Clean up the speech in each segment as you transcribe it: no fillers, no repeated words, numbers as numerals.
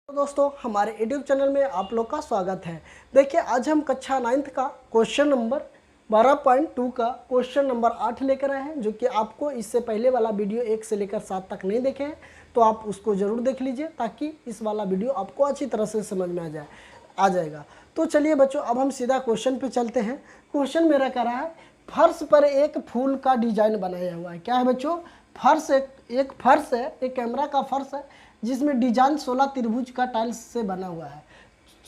तो दोस्तों हमारे यूट्यूब चैनल में आप लोग का स्वागत है। देखिए आज हम कक्षा 9th का क्वेश्चन नंबर 12.2 का क्वेश्चन नंबर 8 लेकर आए हैं, जो कि आपको इससे पहले वाला वीडियो 1 से लेकर 7 तक नहीं देखे हैं, तो आप उसको ज़रूर देख लीजिए ताकि इस वाला वीडियो आपको अच्छी तरह से समझ में आ जाएगा। तो चलिए बच्चों, अब हम सीधा क्वेश्चन पे चलते हैं। क्वेश्चन मेरा कह रहा है फर्श पर एक फूल का डिजाइन बनाया हुआ है। क्या है बच्चों? फर्श एक फर्श है, एक कैमरा का फर्श है जिसमें डिजाइन 16 त्रिभुज का टाइल्स से बना हुआ है।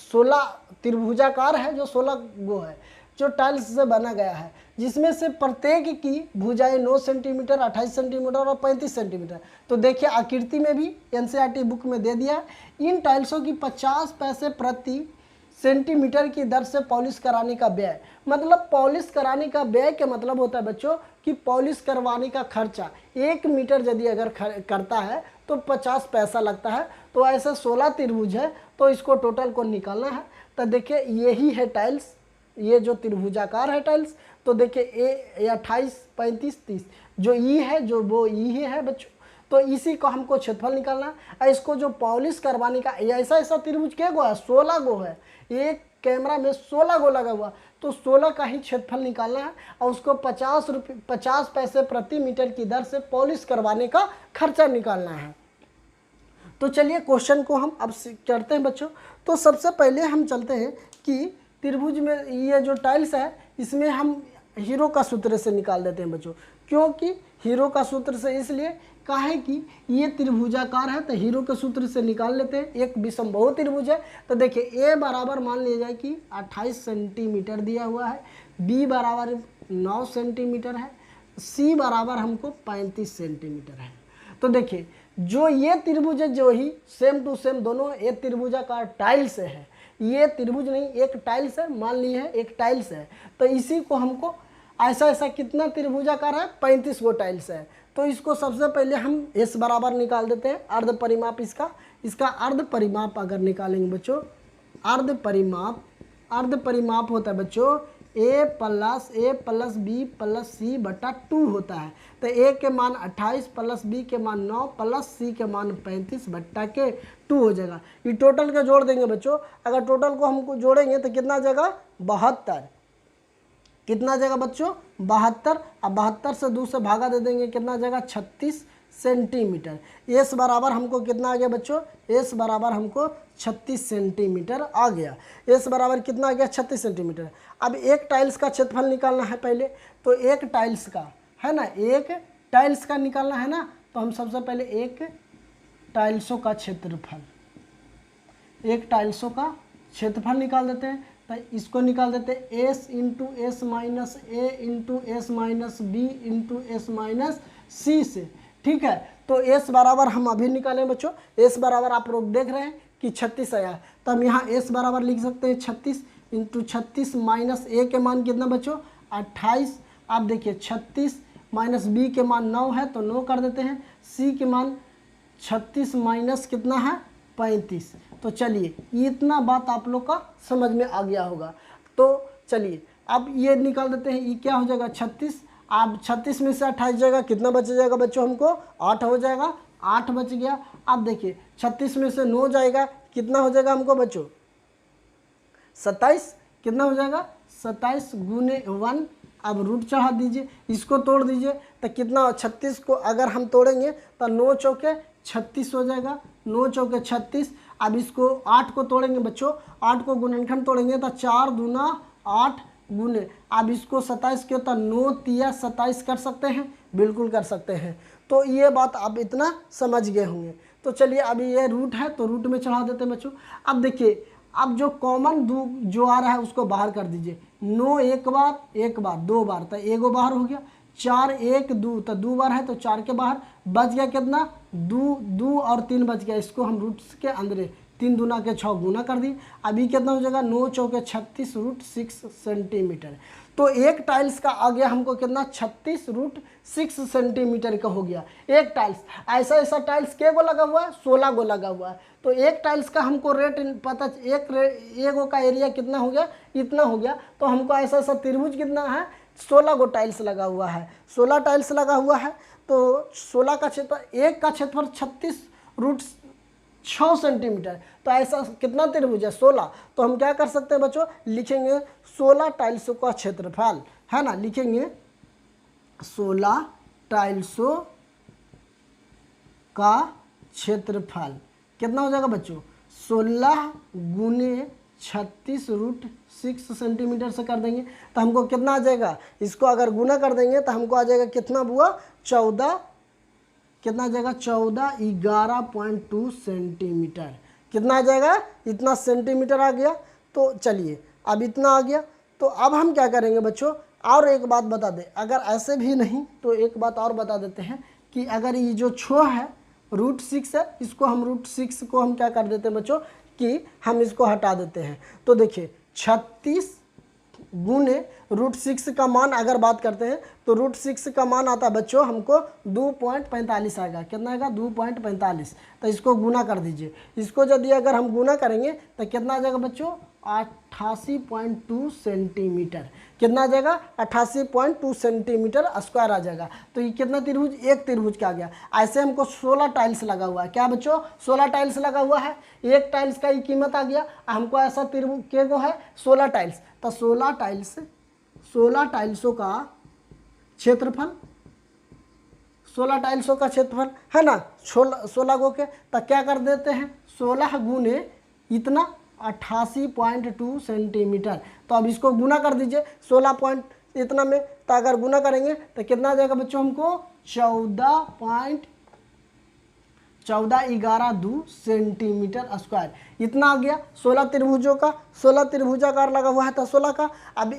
16 त्रिभुजाकार है जो 16 गो है, जो टाइल्स से बना गया है, जिसमें से प्रत्येक की भुजाएं 9 सेंटीमीटर, 28 सेंटीमीटर और 35 सेंटीमीटर। तो देखिए आकृति में भी एनसीईआरटी बुक में दे दिया है। इन टाइल्सों की 50 पैसे प्रति सेंटीमीटर की दर से पॉलिश कराने का व्यय, मतलब पॉलिश कराने का व्यय क्या मतलब होता है बच्चों कि पॉलिश करवाने का खर्चा 1 मीटर यदि अगर करता है तो 50 पैसा लगता है। तो ऐसे 16 त्रिभुज है तो इसको टोटल को निकालना है। तो देखिए यही है टाइल्स, ये जो त्रिभुजाकार है टाइल्स। तो देखिए ए 28, 35, 30 जो ई है, जो वो ई है बच्चों। तो इसी को हमको क्षेत्रफल निकालना है। इसको जो पॉलिश करवाने का ऐसा त्रिभुज क्या गो है? 16 गो है। एक कैमरा में 16 गो लगा हुआ, तो 16 का ही क्षेत्रफल निकालना है और उसको 50 पैसे प्रति मीटर की दर से पॉलिश करवाने का खर्चा निकालना है। तो चलिए क्वेश्चन को हम अब करते हैं बच्चों। तो सबसे पहले हम चलते हैं कि त्रिभुज में ये जो टाइल्स है इसमें हम हीरो का सूत्र से निकाल देते हैं बच्चों। क्योंकि हीरो का सूत्र से इसलिए काहे कि ये त्रिभुजाकार है, तो हीरो के सूत्र से निकाल लेते हैं। एक विषमबाहु त्रिभुज है, तो देखिए ए बराबर मान लिया जाए कि 28 सेंटीमीटर दिया हुआ है, बी बराबर 9 सेंटीमीटर है, सी बराबर हमको 35 सेंटीमीटर है। तो देखिए जो ये त्रिभुज है, जो ही सेम टू सेम दोनों ये त्रिभुजाकार टाइल्स है, ये त्रिभुज नहीं एक टाइल्स है, मान ली है एक टाइल्स है। तो इसी को हमको ऐसा कितना त्रिभुजाकार है? 35 गो टाइल्स है। तो इसको सबसे पहले हम एस बराबर निकाल देते हैं, अर्ध परिमाप इसका अर्ध परिमाप अगर निकालेंगे बच्चों, अर्ध परिमाप होता है बच्चों ए प्लस बी प्लस सी बटा 2 होता है। तो ए के मान 28 प्लस बी के मान 9 प्लस सी के मान 35 बट्टा के 2 हो जाएगा। ये टोटल के जोड़ देंगे बच्चों। अगर टोटल को हमको जोड़ेंगे तो कितना जगह? 72। कितना जगह बच्चों? 72। अब 72 से 2 से भागा दे देंगे, कितना जगह? 36 सेंटीमीटर। एस बराबर हमको कितना आ गया बच्चों? एस बराबर हमको 36 सेंटीमीटर आ गया। एस बराबर कितना आ गया? 36 सेंटीमीटर। अब एक टाइल्स का क्षेत्रफल निकालना है पहले। तो एक टाइल्स का है ना, एक टाइल्स का निकालना है ना, तो हम सबसे पहले एक टाइल्सों का क्षेत्रफल निकाल देते हैं। तो इसको निकाल देते हैं S into S minus A into S minus B into S minus C से। ठीक है, तो एस बराबर हम अभी निकालें बच्चों। एस बराबर आप लोग देख रहे हैं कि 36 आया, तो हम यहाँ एस बराबर लिख सकते हैं 36 इंटू 36 माइनस ए के मान कितना बच्चों? 28। आप देखिए 36 माइनस बी के मान 9 है, तो 9 कर देते हैं। सी के मान 36 माइनस कितना है? 35। तो चलिए इतना बात आप लोग का समझ में आ गया होगा। तो चलिए अब ये निकाल देते हैं, ये क्या हो जाएगा? 36। अब 36 में से 28 जाएगा, कितना बच जाएगा बच्चों? हमको 8 हो जाएगा, 8 बच गया। अब देखिए 36 में से 9 जाएगा, कितना हो जाएगा हमको बच्चों? 27। कितना हो जाएगा? 27 गुने 1। अब रूट चढ़ा दीजिए, इसको तोड़ दीजिए, तो कितना? 36 को अगर हम तोड़ेंगे तो 9 चौके 36 हो जाएगा, 9 चौके 36। अब इसको 8 को तोड़ेंगे बच्चों, 8 को गुणनखंड तोड़ेंगे तो 4 दूना 8 गुने। अब इसको 27 के तो 9 तिया 27 कर सकते हैं, बिल्कुल कर सकते हैं। तो ये बात आप इतना समझ गए होंगे। तो चलिए अभी ये रूट है तो रूट में चढ़ा देते हैं बच्चों। अब देखिए अब जो कॉमन जो आ रहा है उसको बाहर कर दीजिए। 9 एक बार 2 बार, तो एगो बाहर हो गया। 4 1 2, तो 2 बार है तो 4 के बाहर बच गया कितना? 2 और 3 बच गया। इसको हम रूट के अंदर 3 दूना के 6 गुना कर दी। अभी कितना हो जाएगा? 9 चौके 36 रूट 6 सेंटीमीटर। तो एक टाइल्स का आ गया हमको कितना? 36 रूट 6 सेंटीमीटर का हो गया एक टाइल्स। ऐसा टाइल्स के गो लगा हुआ है? 16 गो लगा हुआ है। तो एक टाइल्स का हमको रेट पता, एक गो का एरिया कितना हो गया? इतना हो गया। तो हमको ऐसा त्रिभुज कितना है? 16 गो टाइल्स लगा हुआ है, 16 टाइल्स लगा हुआ है। तो 16 का क्षेत्र, एक का क्षेत्रफल 36 रूट 6 सेंटीमीटर। तो ऐसा कितना त्रिभुज है 16। तो हम क्या कर सकते हैं बच्चों, लिखेंगे 16 टाइल्सों का क्षेत्रफल, है ना, लिखेंगे 16 टाइल्सों का क्षेत्रफल कितना हो जाएगा बच्चों, 16 गुने 36√6 सेंटीमीटर से कर देंगे तो हमको कितना आ जाएगा, इसको अगर गुना कर देंगे तो हमको आ जाएगा कितना हुआ 14, कितना आ जाएगा 14 11.2 सेंटीमीटर, कितना आ जाएगा, इतना सेंटीमीटर आ गया। तो चलिए अब इतना आ गया। तो अब हम क्या करेंगे बच्चों, और एक बात बता दें, अगर ऐसे भी नहीं तो एक बात और बता देते हैं कि अगर ये जो 6 है √6 है, इसको हम √6 को हम क्या कर देते हैं बच्चों कि हम इसको हटा देते हैं। तो देखिए 36 गुने √6 का मान अगर बात करते हैं तो √6 का मान आता है बच्चों हमको 2.45 आएगा, कितना आएगा 2.45। तो इसको गुना कर दीजिए, इसको यदि अगर हम गुना करेंगे तो कितना आ जाएगा बच्चों 88.2 सेंटीमीटर, कितना आ जाएगा 88.2 सेंटीमीटर स्क्वायर आ जाएगा। तो ये कितना त्रिभुज, एक त्रिभुज क्या आ गया। ऐसे हमको 16 टाइल्स लगा हुआ है, क्या बच्चों 16 टाइल्स लगा हुआ है, एक टाइल्स का ये कीमत आ गया। हमको ऐसा त्रिभुज के को है 16 टाइल्स, तो 16 टाइल्सों का क्षेत्रफल, 16 टाइल्सों का क्षेत्रफल है ना, 16 को के तो क्या कर देते हैं 16 गुने इतना 88.2 सेंटीमीटर। तो अब इसको गुना कर दीजिए 16 पॉइंट इतना में, तो अगर गुना करेंगे तो कितना आ जाएगा बच्चों हमको 14.11 सेंटीमीटर स्क्वायर, इतना आ गया। 16 त्रिभुजों का, 16 त्रिभुजाकार लगा हुआ है तो 16 का। अब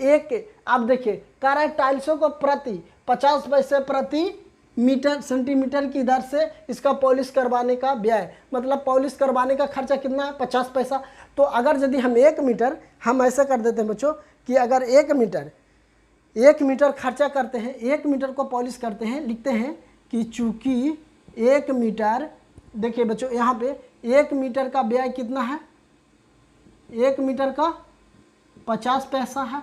देखिए कह रहा है टाइल्सों को प्रति 50 पैसे प्रति मीटर सेंटीमीटर की दर से इसका पॉलिश करवाने का व्यय, मतलब पॉलिश करवाने का खर्चा कितना है 50 पैसा। तो अगर यदि हम 1 मीटर, हम ऐसा कर देते हैं बच्चों कि अगर 1 मीटर खर्चा करते हैं, 1 मीटर को पॉलिश करते हैं, लिखते हैं कि चूँकि 1 मीटर, देखिए बच्चों यहाँ पे 1 मीटर का व्यय कितना है, 1 मीटर का 50 पैसा है,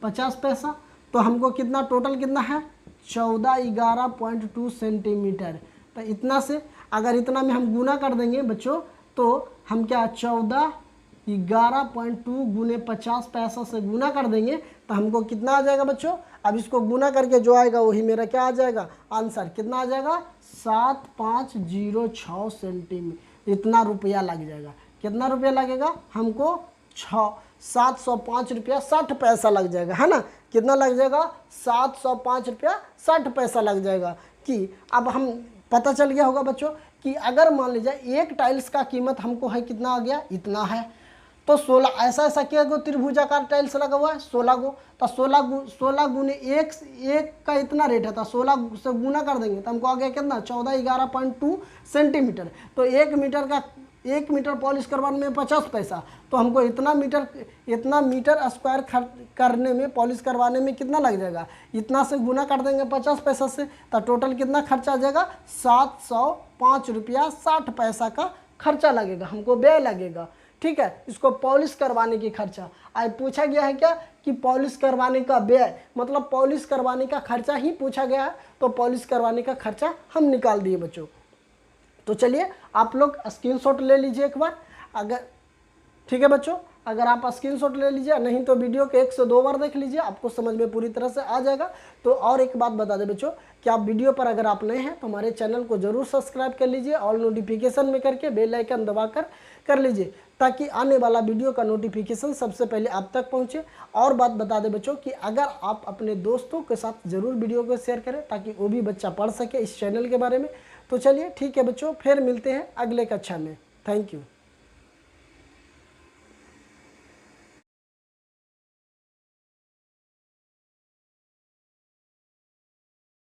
50 पैसा। तो हमको कितना टोटल कितना है 14 11.2 सेंटीमीटर। तो इतना से अगर इतना में हम गुना कर देंगे बच्चों तो हम क्या 14 11.2 गुने 50 पैसा से गुना कर देंगे तो हमको कितना आ जाएगा बच्चों। अब इसको गुना करके जो आएगा वही मेरा क्या आ जाएगा आंसर, कितना आ जाएगा 7506 सेंटीमीटर, इतना रुपया लग जाएगा। कितना रुपया लगेगा हमको 705 रुपया 60 पैसा लग जाएगा, है ना। कितना लग जाएगा 705 रुपया 60 पैसा लग जाएगा। कि अब हम पता चल गया होगा बच्चों कि अगर मान लीजिए एक टाइल्स का कीमत हमको है कितना आ गया, इतना है, तो 16 ऐसा क्या गो त्रिभुजाकार टाइल्स लगा हुआ है 16 गो, तो 16 गुने एक का इतना रेट है, तो 16 से गुना कर देंगे तो हमको आ गया कितना 14 11.2 सेंटीमीटर। तो 1 मीटर पॉलिश करवाने में 50 पैसा, तो हमको इतना मीटर स्क्वायर करने में पॉलिश करवाने में कितना लग जाएगा, इतना से गुना कर देंगे 50 पैसा से, तो टोटल कितना खर्चा आ जाएगा 705 रुपया 60 पैसा का खर्चा लगेगा, हमको व्यय लगेगा। ठीक है, इसको पॉलिश करवाने की खर्चा। आज पूछा गया है क्या कि पॉलिश करवाने का व्यय, मतलब पॉलिश करवाने का खर्चा ही पूछा गया है, तो पॉलिश करवाने का खर्चा हम निकाल दिए बच्चों। तो चलिए आप लोग स्क्रीनशॉट ले लीजिए एक बार, अगर ठीक है बच्चों, अगर आप स्क्रीनशॉट ले लीजिए, नहीं तो वीडियो के 1 से 2 बार देख लीजिए, आपको समझ में पूरी तरह से आ जाएगा। तो और एक बात बता दें बच्चों कि आप वीडियो पर अगर आप नए हैं तो हमारे चैनल को जरूर सब्सक्राइब कर लीजिए, ऑल नोटिफिकेशन में करके बेल आइकन दबाकर कर लीजिए, ताकि आने वाला वीडियो का नोटिफिकेशन सबसे पहले आप तक पहुंचे। और बात बता दें बच्चों कि अगर आप अपने दोस्तों के साथ ज़रूर वीडियो को शेयर करें ताकि वो भी बच्चा पढ़ सके इस चैनल के बारे में। तो चलिए ठीक है बच्चों, फिर मिलते हैं अगले कक्षा में। Thank you.